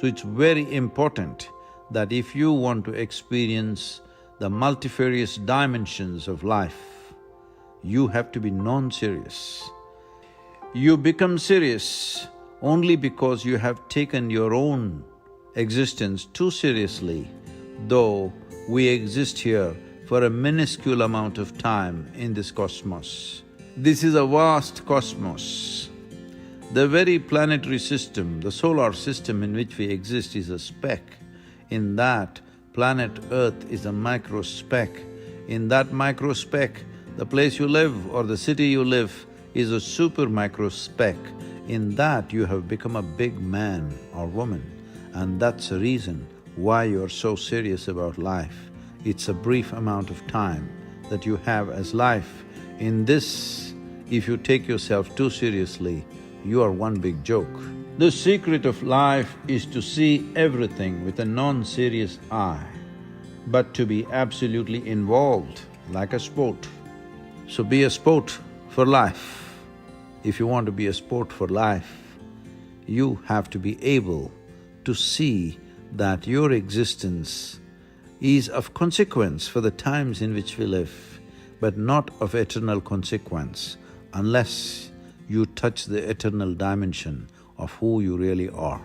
So it's very important that if you want to experience the multifarious dimensions of life, you have to be non-serious. You become serious only because you have taken your own existence too seriously, though we exist here for a minuscule amount of time in this cosmos. This is a vast cosmos. The very planetary system, the solar system in which we exist is a speck. In that, planet Earth is a micro speck. In that micro speck, the place you live or the city you live is a super micro speck. In that, you have become a big man or woman, and that's the reason why you're so serious about life. It's a brief amount of time that you have as life. In this, if you take yourself too seriously, you are one big joke. The secret of life is to see everything with a non-serious eye, but to be absolutely involved like a sport. So be a sport for life. If you want to be a sport for life, you have to be able to see that your existence is of consequence for the times in which we live, but not of eternal consequence unless you touch the eternal dimension of who you really are.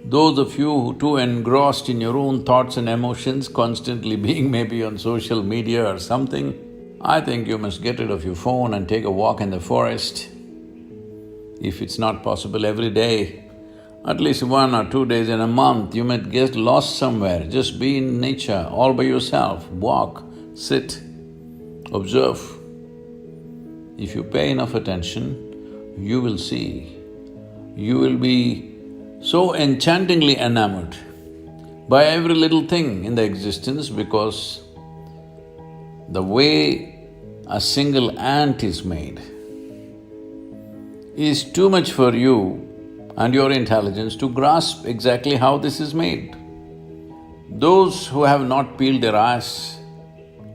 Those of you who too engrossed in your own thoughts and emotions, constantly being maybe on social media or something, I think you must get rid of your phone and take a walk in the forest. If it's not possible every day, at least 1 or 2 days in a month, you might get lost somewhere. Just be in nature, all by yourself, walk, sit, observe. If you pay enough attention, you will see, you will be so enchantingly enamored by every little thing in the existence, because the way a single ant is made is too much for you and your intelligence to grasp exactly how this is made. Those who have not peeled their eyes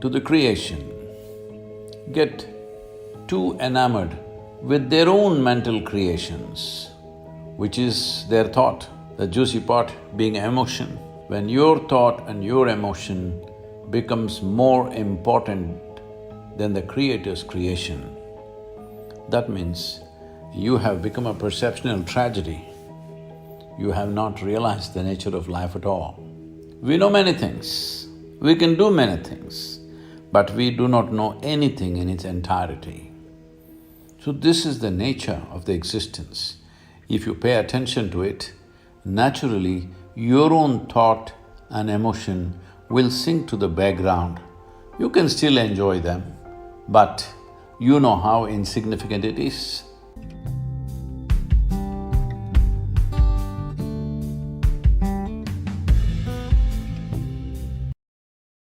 to the creation get too enamored with their own mental creations, which is their thought, the juicy part being emotion. When your thought and your emotion becomes more important than the Creator's creation, that means you have become a perceptual tragedy. You have not realized the nature of life at all. We know many things, we can do many things, but we do not know anything in its entirety. So this is the nature of the existence. If you pay attention to it, naturally your own thought and emotion will sink to the background. You can still enjoy them, but you know how insignificant it is.